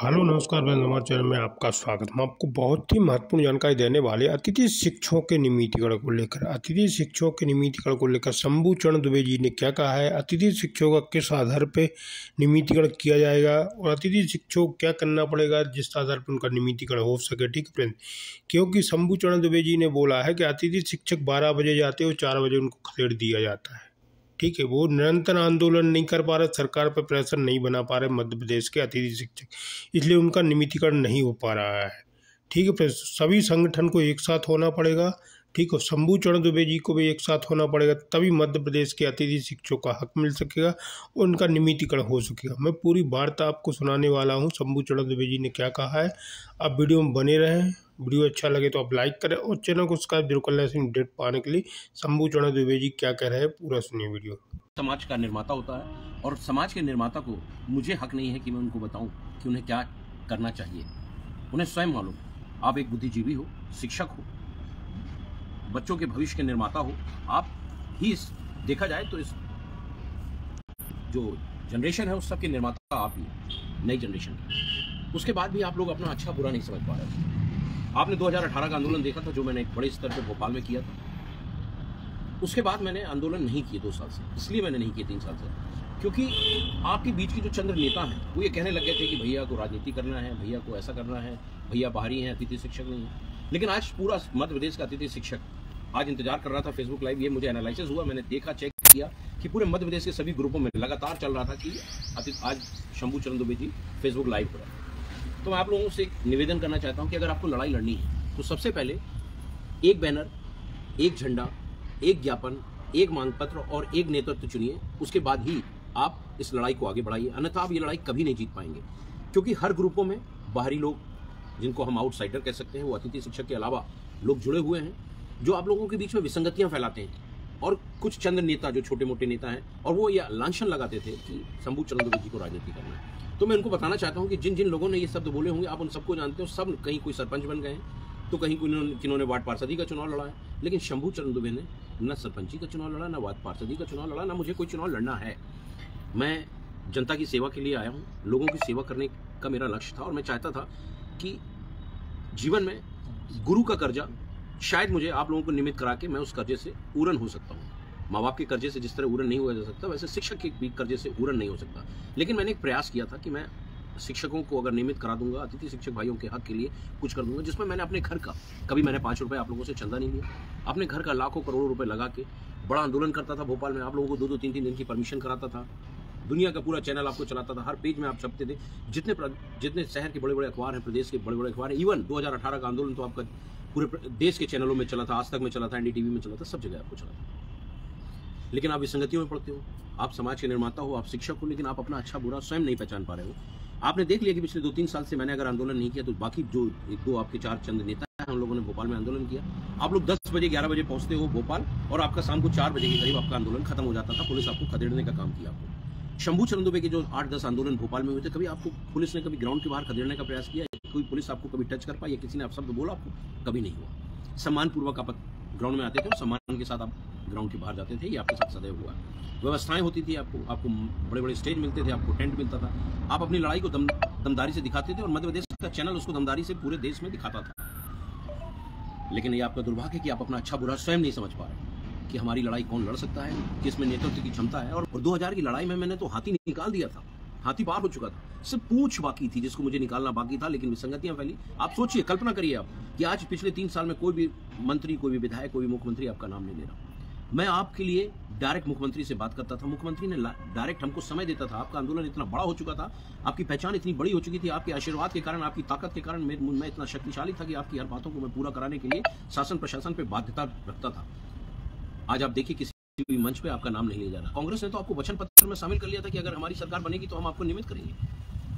Hello नमस्कार, मैं हमारे चैनल में आपका स्वागत। हम आपको बहुत ही महत्वपूर्ण जानकारी देने वाले अतिथि शिक्षकों के नियमितीकरण को लेकर। अतिथि शिक्षकों के नियमितीकरण को लेकर शंभू चरण दुबे जी ने क्या कहा है, अतिथि शिक्षकों का किस आधार पर नियमितीकरण किया जाएगा और अतिथि शिक्षकों को क्या करना पड़ेगा जिस आधार पर उनका नियमितीकरण हो सके। ठीक है फ्रेंड, क्योंकि शंभू चरण दुबे जी ने बोला है कि अतिथि शिक्षक 12 बजे जाते और 4 बजे उनको खदेड़ दिया जाता है। ठीक है, वो निरंतर आंदोलन नहीं कर पा रहे, सरकार पर प्रेशर नहीं बना पा रहे मध्य प्रदेश के अतिथि शिक्षक, इसलिए उनका नियमितीकरण नहीं हो पा रहा है। ठीक है, फिर सभी संगठन को एक साथ होना पड़ेगा। ठीक है, शंभू चरण दुबे जी को भी एक साथ होना पड़ेगा, तभी मध्य प्रदेश के अतिथि शिक्षकों का हक मिल सकेगा और उनका नियमितीकरण हो सकेगा। मैं पूरी वार्ता आपको सुनाने वाला हूँ शंभू चरण दुबे जी ने क्या कहा है। आप वीडियो में बने रहें। वीडियो अच्छा लगे तो आप लाइक करें और चैनल को सब्सक्राइब जरूर कर लें अपडेट पाने के लिए। शंभू चरण दुबे जी क्या कह रहे हैं पूरा सुनिए वीडियो। समाज का निर्माता होता है और समाज के निर्माता को मुझे हक नहीं है कि मैं उनको बताऊं कि उन्हें क्या करना चाहिए। उन्हें स्वयं मालूम। आप एक बुद्धिजीवी हो, शिक्षक हो, बच्चों के भविष्य के निर्माता हो। आप ही देखा जाए तो इस जो जनरेशन है उस सब के निर्माता आप ही, नई जनरेशन की। उसके बाद भी आप लोग अपना अच्छा बुरा नहीं समझ पा रहे। आपने 2018 का आंदोलन देखा था जो मैंने एक बड़े स्तर पर भोपाल में किया था। उसके बाद मैंने आंदोलन नहीं किए 2 साल से, इसलिए मैंने नहीं किए 3 साल से, क्योंकि आपके बीच के जो चंद्र नेता हैं वो ये कहने लगे थे कि भैया को राजनीति करना है, भैया को ऐसा करना है, भैया बाहरी हैं, अतिथि शिक्षक नहीं है। लेकिन आज पूरा मध्य प्रदेश का अतिथि शिक्षक आज इंतजार कर रहा था फेसबुक लाइव। ये मुझे एनालिसिस हुआ, मैंने देखा, चेक किया कि पूरे मध्य प्रदेश के सभी ग्रुपों में लगातार चल रहा था कि आज शंभू चरण दुबे जी फेसबुक लाइव हो रहा है। तो मैं आप लोगों से एक निवेदन करना चाहता हूँ कि अगर आपको लड़ाई लड़नी है तो सबसे पहले एक बैनर, एक झंडा, एक ज्ञापन, एक मांग पत्र और एक नेतृत्व चुनिए। उसके बाद ही आप इस लड़ाई को आगे बढ़ाइए, अन्यथा आप ये लड़ाई कभी नहीं जीत पाएंगे। क्योंकि हर ग्रुपों में बाहरी लोग, जिनको हम आउटसाइडर कह सकते हैं, वो अतिथि शिक्षक के अलावा लोग जुड़े हुए हैं जो आप लोगों के बीच में विसंगतियां फैलाते हैं। और कुछ चंद नेता जो छोटे मोटे नेता हैं और वो ये लांछन लगाते थे कि शंभू चरण दुबे जी को राजनीति करना है। तो मैं उनको बताना चाहता हूँ कि जिन जिन लोगों ने ये शब्द बोले होंगे आप उन सबको जानते हो। सब कहीं कोई सरपंच बन गए हैं तो कहीं किन्होंने वार्ड पार्षदी का चुनाव लड़ा है, लेकिन शंभू चरण दुबे ने न सरपंची का चुनाव लड़ा, न वार्ड पार्षदी का चुनाव लड़ा, न मुझे कोई चुनाव लड़ना है। मैं जनता की सेवा के लिए आया हूँ, लोगों की सेवा करने का मेरा लक्ष्य था और मैं चाहता था कि जीवन में गुरु का कर्जा शायद मुझे आप लोगों को निमित्त करा के मैं उस कर्जे से पूर्ण हो सकता हूँ। माँ बाप के कर्जे से जिस तरह पूर्ण नहीं हुआ जा सकता, वैसे शिक्षक के भी कर्जे से पूर्ण नहीं हो सकता। लेकिन मैंने एक प्रयास किया था कि मैं शिक्षकों को अगर नियमित करा दूंगा, अतिथि शिक्षक भाइयों के हक के लिए कुछ कर दूंगा, जिसमें मैंने अपने घर का, कभी मैंने 5 रुपए आप लोगों से चंदा नहीं लिया, अपने घर का लाखों करोड़ों रुपए लगा के बड़ा आंदोलन करता था भोपाल में। आप लोगों को 2-2, 3-3 दिन की परमिशन कराता था, दुनिया का पूरा चैनल आपको चलाता था, हर पेज में आप छपते थे। जितने शहर के बड़े बड़े अखबार हैं, प्रदेश के बड़े बड़े अखबार हैं, इवन 2018 का आंदोलन तो आपका पूरे देश के चैनलों में चला था, आज तक में चला था, NDTV में चला था, सब जगह आपको चला था। लेकिन आप विसंगतियों में पड़ते हो। आप समाज के निर्माता हो, आप शिक्षक हो, लेकिन आप अपना अच्छा बुरा स्वयं नहीं पहचान पा रहे हो। आपने देख लिया कि पिछले 2-3 साल से मैंने अगर आंदोलन नहीं किया तो बाकी जो 1-2 आपके 4 चंद नेता हैं, हम लोगों ने भोपाल में आंदोलन किया। आप लोग 10 बजे 11 बजे पहुंचते हो भोपाल और आपका शाम को 4 बजे के करीब आपका आंदोलन खत्म हो जाता था। पुलिस आपको खदेड़ने का काम किया। आपको शंभू चरण दुबे के जो 8-10 आंदोलन भोपाल में हुए थे, कभी आपको पुलिस ने कभी ग्राउंड के बाहर खदेड़ने का प्रयास किया? कोई पुलिस आपको कभी टच कर पाई या किसी ने आप शब्द बोला आपको? कभी नहीं हुआ। सम्मानपूर्वक आप ग्राउंड में आते थे और सम्मान के साथ आप ग्राउंड के बाहर जाते थे। ये आपके साथ सदैव हुआ। व्यवस्थाएं होती थी, आपको बड़े बड़े स्टेज मिलते थे, आपको टेंट मिलता था। आप अपनी लड़ाई को दमदारी से दिखाते थे और मध्य प्रदेश का चैनल उसको दमदारी से पूरे देश में दिखाता था। लेकिन ये आपका दुर्भाग्य है कि आप अपना अच्छा बुरा स्वयं नहीं समझ पा रहे कि हमारी लड़ाई कौन लड़ सकता है, किसमें नेतृत्व की क्षमता है। और 2000 की लड़ाई में मैंने तो हाथी निकाल दिया था, हाथी पार हो चुका था, सिर्फ पूंछ बाकी थी जिसको मुझे निकालना बाकी था। लेकिन विसंगतियां फैली। आप सोचिए, कल्पना करिए आप कि आज पिछले 3 साल में कोई भी मंत्री, कोई भी विधायक, कोई भी मुख्यमंत्री आपका नाम नहीं ले रहा। मैं आपके लिए डायरेक्ट मुख्यमंत्री से बात करता था, मुख्यमंत्री ने डायरेक्ट हमको समय देता था। आपका आंदोलन इतना बड़ा हो चुका था, आपकी पहचान इतनी बड़ी हो चुकी थी, आपके आशीर्वाद के कारण, आपकी ताकत के कारण मैं इतना शक्तिशाली था कि आपकी हर बातों को मैं पूरा कराने के लिए शासन प्रशासन पे बाध्यता रखता था। आज आप देखिए किसी भी मंच पे आपका नाम नहीं लिया जा रहा। कांग्रेस ने तो आपको वचन पत्र में शामिल कर लिया था कि अगर हमारी सरकार बनेगी तो हम आपको नियमित करेंगे।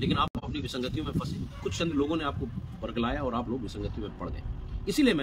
लेकिन आप अपनी विसंगतियों में फंसे, कुछ चंद लोगों ने आपको बरगलाया और आप लोग विसंगतियों में पड़ गए। इसीलिए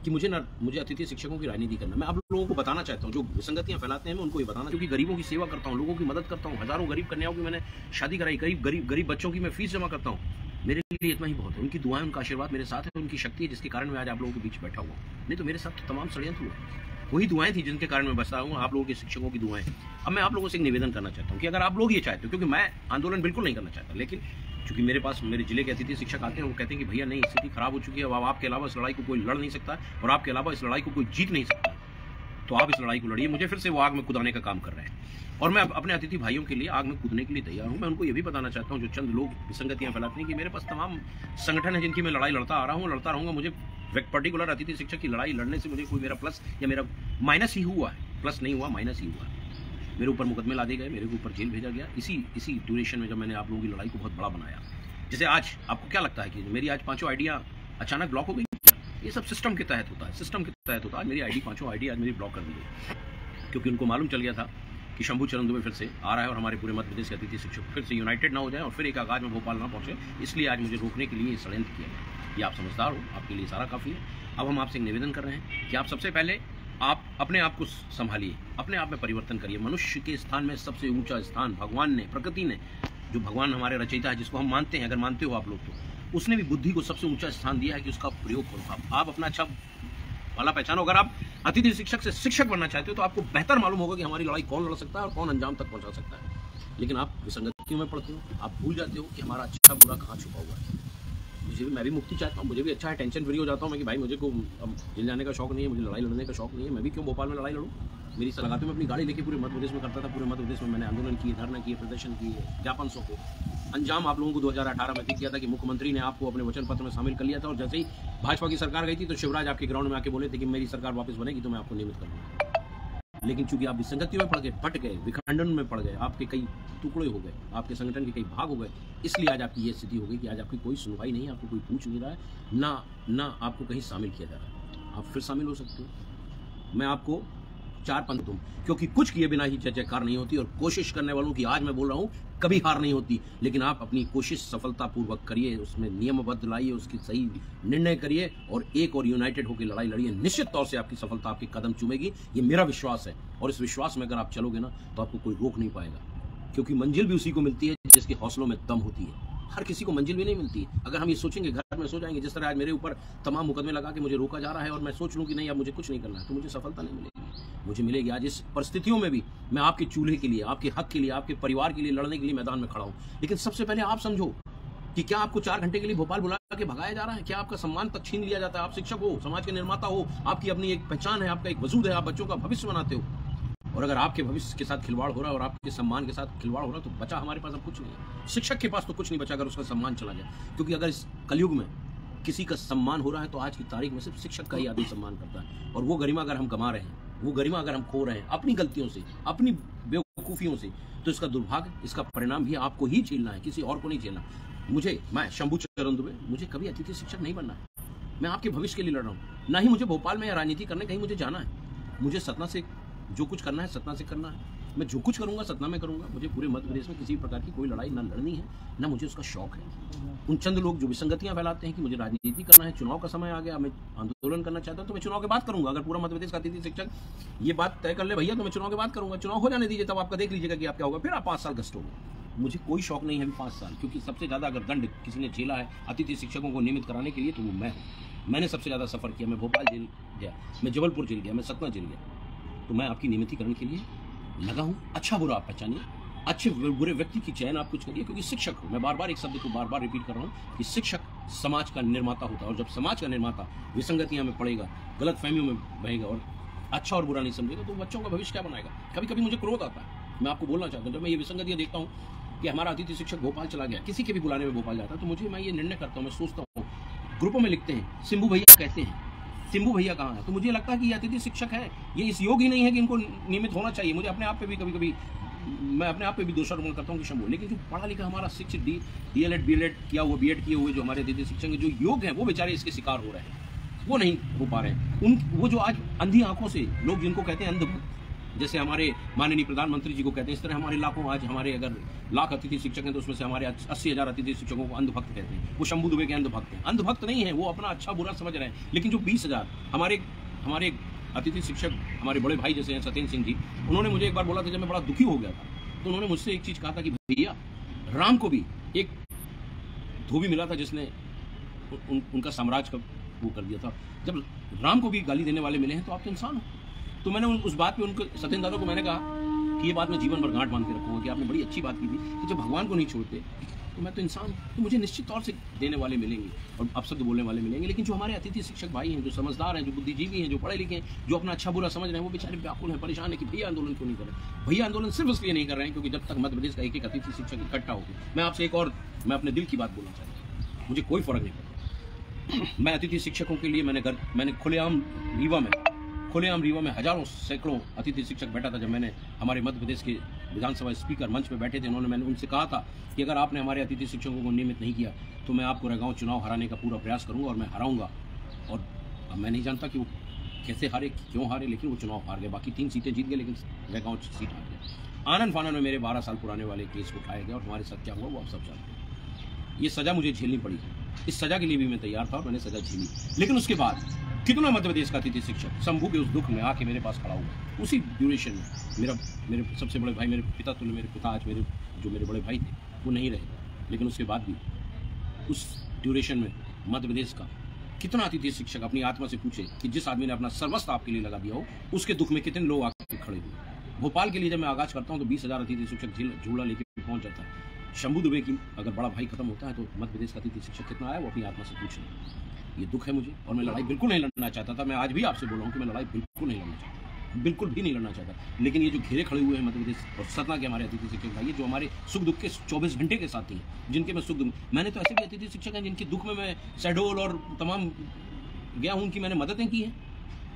मुझे अतिथि शिक्षकों की राजनीति करना। मैं आप लोगों को बताना चाहता हूँ, जो विसंगतियां फैलाते हैं मैं उनको भी बताना, क्योंकि गरीबों की सेवा करता हूँ, लोगों की मदद करता हूँ। हजारों गरीब कन्याओं की मैंने शादी कराई, गरीब बच्चों की मैं फीस जमा करता हूँ। मेरे लिए इतना ही बहुत है। उनकी दुआएं, उनका आशीर्वाद मेरे साथ है, उनकी शक्ति है जिसके कारण मैं आज आप लोगों के बीच बैठा हुआ। नहीं तो मेरे साथ तो तमाम षड्यंत्र हुआ। वही दुआएं थी जिनके कारण मैं बचा हूँ, आप लोगों के शिक्षकों की दुआएं। अब मैं आप लोगों से एक निवेदन करना चाहता हूँ कि अगर आप लोग ये चाहते हो, क्योंकि मैं आंदोलन बिल्कुल नहीं करना चाहता, लेकिन क्योंकि मेरे पास मेरे जिले के अतिथि शिक्षक आते हैं, वो कहते हैं कि भैया नहीं, स्थिति खराब हो चुकी है, अब आपके अलावा इस लड़ाई को कोई लड़ नहीं सकता और आपके अलावा इस लड़ाई को कोई जीत नहीं सकता, तो आप इस लड़ाई को लड़िए। मुझे फिर से वो आग में कूदाने का काम कर रहे हैं और मैं अपने अतिथि भाइयों के लिए आग में कूदने के लिए तैयार हूं। मैं उनको ये भी बताना चाहता हूं, जो चंद लोग विसंगतियां फैलाते हैं, कि मेरे पास तमाम संगठन है जिनकी मैं लड़ाई लड़ता आ रहा हूं, लड़ता रहूंगा। मुझे पर्टिकुलर अतिथि शिक्षक की लड़ाई लड़ने से मुझे कोई मेरा प्लस या मेरा माइनस ही हुआ है, प्लस नहीं हुआ, माइनस ही हुआ है। मेरे ऊपर मुकदमे लादे गए, मेरे ऊपर जेल भेजा गया इसी ड्यूरेशन में, जब मैंने आप लोगों की लड़ाई को बहुत बड़ा बनाया। जैसे आज आपको क्या लगता है कि मेरी आज 5 आइडिया अचानक ब्लॉक हो गई? ये सब सिस्टम के तहत होता है, सिस्टम के तहत होता है। मेरी आईडी 5 आईडी आज मेरी ब्लॉक कर दी गई, क्योंकि उनको मालूम चल गया था कि शंभू चरण दुबे फिर से आ रहा है और हमारे पूरे मध्य प्रदेश के अतिथि शिक्षक फिर से यूनाइटेड ना हो जाए और फिर एक आगाज में भोपाल ना पहुंचे। इसलिए आज मुझे रोकने के लिए ये षड्यंत्र किया गया। ये आप समझदार हो, आपके लिए सारा काफ़ी है। अब हम आपसे एक निवेदन कर रहे हैं कि आप सबसे पहले आप अपने आप को संभालिए, अपने आप में परिवर्तन करिए। मनुष्य के स्थान में सबसे ऊंचा स्थान भगवान ने, प्रकृति ने, जो भगवान हमारे रचयिता है, जिसको हम मानते हैं, अगर मानते हो आप लोग, तो उसने भी बुद्धि को सबसे ऊंचा स्थान दिया है कि उसका प्रयोग करो। आप अपना अच्छा वाला पहचानो। अगर आप अतिथि शिक्षक से शिक्षक बनना चाहते हो तो आपको बेहतर मालूम होगा कि हमारी लड़ाई कौन लड़ सकता है और कौन अंजाम तक पहुंचा सकता है। लेकिन आप विसंगतियों में पड़ते हो, आप भूल जाते हो कि हमारा अच्छा बुरा कहाँ छुपा हुआ है। मैं भी मुक्ति चाहता हूँ, मुझे भी अच्छा है, टेंशन फ्री हो जाता हूँ मैं कि भाई मुझे को जेल जाने का शौक नहीं है, मुझे लड़ाई लड़ने का शौक नहीं है। मैं भी क्यों भोपाल में लड़ाई लड़ूँ? मेरी लगाते में अपनी गाड़ी लेके पूरे मध्य प्रदेश में करता था। पूरे मध्य प्रदेश में मैंने आंदोलन किए, धरना किए, प्रदर्शन किए, ज्ञापन सौंपे। अंजाम आप लोगों को 2018 में दिख गया था कि मुख्यमंत्री ने आपको अपने वचन पत्र में शामिल कर लिया था और जैसे ही भाजपा की सरकार गई थी तो शिवराज आपके ग्राउंड में आके बोले थे कि मेरी सरकार वापस बनेगी तो मैं आपको नियमित करूंगा। लेकिन चूंकि आप विसंगति में पड़ गए, फट गए, विखंडन में पड़ गए, आपके कई टुकड़े हो गए, आपके संगठन के कई भाग हो गए, इसलिए आज आपकी ये स्थिति हो गई कि आज आपकी कोई सुनवाई नहीं है, आपको कोई पूछ नहीं रहा है, ना आपको कहीं शामिल किया जा रहा है। आप फिर शामिल हो सकते हो। मैं आपको 4 पंथ दूं, क्योंकि कुछ किए बिना ही जय जयकार नहीं होती और कोशिश करने वालों की, आज मैं बोल रहा हूं, कभी हार नहीं होती। लेकिन आप अपनी कोशिश सफलतापूर्वक करिए, उसमें नियमबद्ध लाइए, उसकी सही निर्णय करिए और एक और यूनाइटेड होकर लड़ाई लड़िए। निश्चित तौर से आपकी सफलता आपके कदम चूमेगी, ये मेरा विश्वास है। और इस विश्वास में अगर आप चलोगे ना तो आपको कोई रोक नहीं पाएगा, क्योंकि मंजिल भी उसी को मिलती है जिसके हौसलों में दम होती है। हर किसी को मंजिल भी नहीं मिलती है। अगर हम ये सोचेंगे, घर में सो जाएंगे, जिस तरह आज मेरे ऊपर तमाम मुकदमे लगा के मुझे रोका जा रहा है और मैं सोच लूं कि नहीं अब मुझे कुछ नहीं करना है, तो मुझे सफलता नहीं मिलेगी। मुझे मिलेगी आज इस परिस्थितियों में भी मैं आपके चूल्हे के लिए, आपके हक के लिए, आपके परिवार के लिए लड़ने के लिए मैदान में खड़ा हूं। लेकिन सबसे पहले आप समझो कि क्या आपको 4 घंटे के लिए भोपाल बुला के भगाया जा रहा है? क्या आपका सम्मान तक छीन लिया जाता है? आप शिक्षक हो, समाज के निर्माता हो, आपकी अपनी एक पहचान है, आपका एक वजूद है, आप बच्चों का भविष्य बनाते हो। और अगर आपके भविष्य के साथ खिलवाड़ हो रहा है और आपके सम्मान के साथ खिलवाड़ हो रहा है तो बचा हमारे पास अब कुछ नहीं है। शिक्षक के पास तो कुछ नहीं बचा अगर उसका सम्मान चला जाए, क्योंकि अगर इस कलयुग में किसी का सम्मान हो रहा है तो आज की तारीख में सिर्फ शिक्षक का ही आदमी सम्मान करता है। और वो गरिमा अगर हम गंवा रहे हैं, वो गरिमा अगर हम खो रहे हैं अपनी गलतियों से, अपनी बेवकूफियों से, तो इसका दुर्भाग्य, इसका परिणाम भी आपको ही झेलना है, किसी और को नहीं झेलना। मैं शंभू चरण दुबे, मुझे कभी अतिथि शिक्षक नहीं बनना है। मैं आपके भविष्य के लिए लड़ रहा हूँ। ना ही मुझे भोपाल में या राजनीति करने कहीं मुझे जाना है। मुझे सतना से जो कुछ करना है सतना से करना है। मैं जो कुछ करूंगा सतना में करूंगा। मुझे पूरे मध्य प्रदेश में किसी प्रकार की कोई लड़ाई ना लड़नी है, ना मुझे उसका शौक है। उन चंद लोग जो विसंगतियां फैलाते हैं कि मुझे राजनीति करना है, चुनाव का समय आ गया, मैं आंदोलन करना चाहता हूं तो मैं चुनाव के बाद करूंगा। अगर पूरा मध्य प्रदेश का अतिथि शिक्षक ये बात तय कर ले भैया तो मैं चुनाव के बाद करूंगा। चुनाव हो जाने दीजिए, तब आपका देख लीजिएगा कि आप क्या होगा, फिर आप 5 साल गस्टोगे। मुझे कोई शौक नहीं है अभी 5 साल, क्योंकि सबसे ज्यादा अगर दंड किसी ने झेला है अतिथि शिक्षकों को नियमित कराने के लिए तो वो मैं हूँ। मैंने सबसे ज्यादा सफर किया। मैं भोपाल जेल गया, मैं जबलपुर जेल गया, मैं सतना जेल गया। तो मैं आपकी नियमितीकरण के लिए लगा हूं। अच्छा बुरा आप पहचानिए, अच्छे बुरे व्यक्ति की चयन आप कुछ करिए, क्योंकि शिक्षक हूं। मैं बार-बार एक शब्द को बार-बार रिपीट कर रहा हूं कि शिक्षक समाज का निर्माता होता है। और जब समाज का निर्माता विसंगतियां में पड़ेगा, गलत फहमियों में बहेगा और अच्छा और बुरा नहीं समझेगा तो बच्चों का भविष्य क्या बनाएगा? कभी कभी मुझे क्रोध आता है। मैं आपको बोलना चाहता हूँ, जब मैं ये विसंगतियां देखता हूँ कि हमारा अतिथि शिक्षक भोपाल चला गया, किसी के भी बुलाने में भोपाल जाता है, तो मैं ये निर्णय करता हूँ, मैं सोचता हूँ, ग्रुपों में लिखते हैं सिंबू भैया कहते हैं, सिंबू भैया कहाँ है? तो मुझे लगता है कि ये अतिथि शिक्षक है, ये इस योग ही नहीं है कि इनको नियमित होना चाहिए। मुझे अपने आप पे भी कभी मैं अपने आप पे भी दोषारोपण करता हूँ कि शंभू, लेकिन जो पढ़ा लिखा हमारा शिक्षित डीएलएड बीएलएड किया हुआ, बीएड किए हुए जो हमारे अतिथि शिक्षक के जो योग हैं वो बेचारे इसके शिकार हो रहे हैं, वो नहीं हो पा रहे हैं। वो जो आज अंधी आंखों से लोग जिनको कहते हैं अंधभक्त, जैसे हमारे माननीय प्रधानमंत्री जी को कहते हैं, इस तरह हमारे लाखों, आज हमारे अगर लाख अतिथि शिक्षक हैं तो उसमें से हमारे 80,000 अतिथि शिक्षकों को अंधभक्त कहते हैं। वो शंभू दुबे के अंधभक्त हैं। अंधभक्त नहीं है, वो अपना अच्छा बुरा समझ रहे हैं। लेकिन जो 20,000 हमारे अतिथि शिक्षक, हमारे बड़े भाई जैसे हैं सत्येंद्र सिंह जी, उन्होंने मुझे एक बार बोला था जब मैं बड़ा दुखी हो गया था, तो उन्होंने मुझसे एक चीज कहा था कि भैया राम को भी एक धोबी मिला था जिसने उनका साम्राज्य का वो कर दिया था। जब राम को भी गाली देने वाले मिले हैं तो आप तो इंसान हो। तो मैंने उस बात पे उनको, सत्येंद्र दादा को मैंने कहा कि ये बात मैं जीवन भर गांठ बांध के रखूंगा कि आपने बड़ी अच्छी बात की थी कि जब भगवान को नहीं छोड़ते तो मैं तो इंसान हूँ, तो मुझे निश्चित तौर से देने वाले मिलेंगे और अपशब्द बोलने वाले मिलेंगे। लेकिन जो हमारे अतिथि शिक्षक भाई हैं, जो समझदार हैं, जो बुद्धिजीवी हैं, जो पढ़े लिखे हैं, जो अपना अच्छा बुरा समझ रहे हैं, वो बेचारे व्याकुल हैं, परेशान है कि भैया आंदोलन क्यों नहीं कर रहे। भैया आंदोलन सिर्फ इसलिए नहीं कर रहे हैं क्योंकि जब तक मध्य प्रदेश का एक अतिथि शिक्षक इकट्ठा होगी, मैं आपसे एक और, मैं अपने दिल की बात बोलना चाहता हूँ, मुझे कोई फर्क नहीं पड़ता। मैं अतिथि शिक्षकों के लिए मैंने खुलेआम रीवा में हजारों सैकड़ों अतिथि शिक्षक बैठा था। जब मैंने हमारे मध्य प्रदेश के विधानसभा स्पीकर मंच पे बैठे थे, मैंने उनसे कहा था कि अगर आपने हमारे अतिथि शिक्षकों को नियमित नहीं किया तो मैं आपको रैगांव चुनाव हराने का पूरा प्रयास करूंगा और मैं हराऊंगा। और अब मैं नहीं जानता कि वो कैसे हारे, क्यों हारे, लेकिन वो चुनाव हार गए। बाकी 3 सीटें जीत गए, लेकिन रैगांव सीट हार गए। आनंद फानन में मेरे 12 साल पुराने वाले केस को उठाया गया और हमारे साथ क्या हुआ वो आप सब जानते हैं। ये सजा मुझे झेलनी पड़ी, इस सजा के लिए भी मैं तैयार था और मैंने सजा झेली। लेकिन उसके बाद कितना मध्य प्रदेश का अतिथि शिक्षक शंभू के उस दुख में आके मेरे पास खड़ा हुआ। उसी ड्यूरेशन में मेरे सबसे बड़े भाई, मेरे पिता तुल्य, मेरे पिता आज मेरे बड़े भाई थे वो नहीं रहे, लेकिन उसके बाद भी उस ड्यूरेशन में मध्य प्रदेश का कितना अतिथि शिक्षक अपनी आत्मा से पूछे कि जिस आदमी ने अपना सर्वस्व आपके लिए लगा दिया हो, उसके दुख में कितने लोग आके खड़े हुए। भोपाल के लिए जब मैं आगाज करता हूँ तो 20,000 अतिथि शिक्षक झूला लेकर पहुंच जाता है। शंभू दुबे की अगर बड़ा भाई खत्म होता है तो मध्य प्रदेश का अतिथि शिक्षक कितना आया वो अपनी आत्मा से पूछ लें। ये दुख है मुझे और मैं लड़ाई बिल्कुल नहीं लड़ना चाहता था। मैं आज भी आपसे बोल रहा हूँ कि मैं लड़ाई बिल्कुल नहीं लड़ना चाहता, बिल्कुल भी नहीं लड़ना चाहता। लेकिन ये जो घेरे खड़े हुए हैं मध्य प्रदेश और सतना के हमारे अतिथि शिक्षक भाई, जो हमारे सुख दुख के 24 घंटे के साथी हैं, जिनके मैं सुख दुख, मैंने तो ऐसे भी अतिथि शिक्षक हैं जिनके दुख में मैं शहडोल और तमाम गया हूँ, उनकी मैंने मददें की हैं।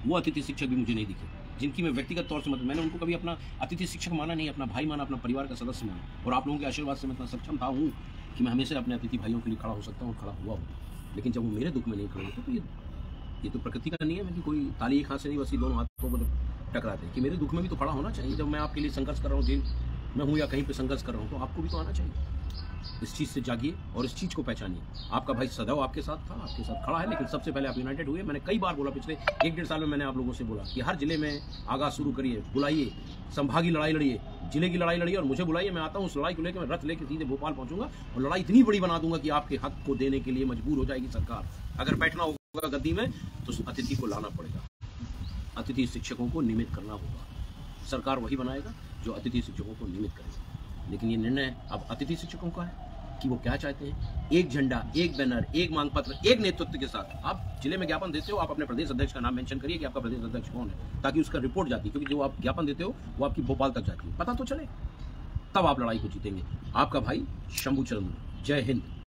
वो अतिथि शिक्षक भी मुझे नहीं दिखे जिनकी मैं व्यक्तिगत तौर से मैंने उनको कभी अपना अतिथि शिक्षक माना नहीं, अपना भाई माना, अपना परिवार का सदस्य माना। और आप लोगों के आशीर्वाद से मैं इतना सक्षम था हूँ कि मैं हमेशा अपने अतिथि भाइयों के लिए खड़ा हो सकता हूँ और खड़ा हुआ हूँ। लेकिन जब वो मेरे दुख में नहीं खड़े होते तो ये तो प्रकृति का नियम है कि कोई ताली एक हाथ से नहीं, बस दोनों हाथों को टकराते हैं कि मेरे दुख में भी तो खड़ा होना चाहिए। जब मैं आपके लिए संघर्ष कर रहा हूँ, जेल में हूँ या कहीं पे संघर्ष कर रहा हूँ, तो आपको भी तो आना चाहिए। इस चीज़ से जागिए और इस चीज़ को पहचानिए। आपका भाई सदैव आपके साथ था, आपके साथ खड़ा है, लेकिन सबसे पहले आप यूनाइटेड हुए। मैंने कई बार बोला, पिछले 1-1.5 साल में मैंने आप लोगों से बोला कि हर जिले में आगाज शुरू करिए, बुलाइए, संभागीय लड़ाई लड़िए, जिले की लड़ाई लड़िए और मुझे बुलाइए। मैं आता हूँ, उस लड़ाई को लेकर मैं रथ लेकर सीधे भोपाल पहुँचूंगा और लड़ाई इतनी बड़ी बना दूंगा कि आपके हक को देने के लिए मजबूर हो जाएगी सरकार। अगर बैठना होगा गद्दी में तो अतिथि को लाना पड़ेगा, अतिथि शिक्षकों को नियमित करना होगा। सरकार वही बनाएगा जो अतिथि शिक्षकों को नियमित करेगा। लेकिन ये निर्णय अब अतिथि शिक्षकों का है कि वो क्या चाहते हैं। एक झंडा, एक बैनर, एक मांग पत्र, एक नेतृत्व के साथ आप जिले में ज्ञापन देते हो, आप अपने प्रदेश अध्यक्ष का नाम मेंशन करिए कि आपका प्रदेश अध्यक्ष कौन है, ताकि उसका रिपोर्ट जाती है। क्योंकि जो आप ज्ञापन देते हो वो आपकी भोपाल तक जाती है, पता तो चले, तब आप लड़ाई को जीतेंगे। आपका भाई शंभू चरण। जय हिंद।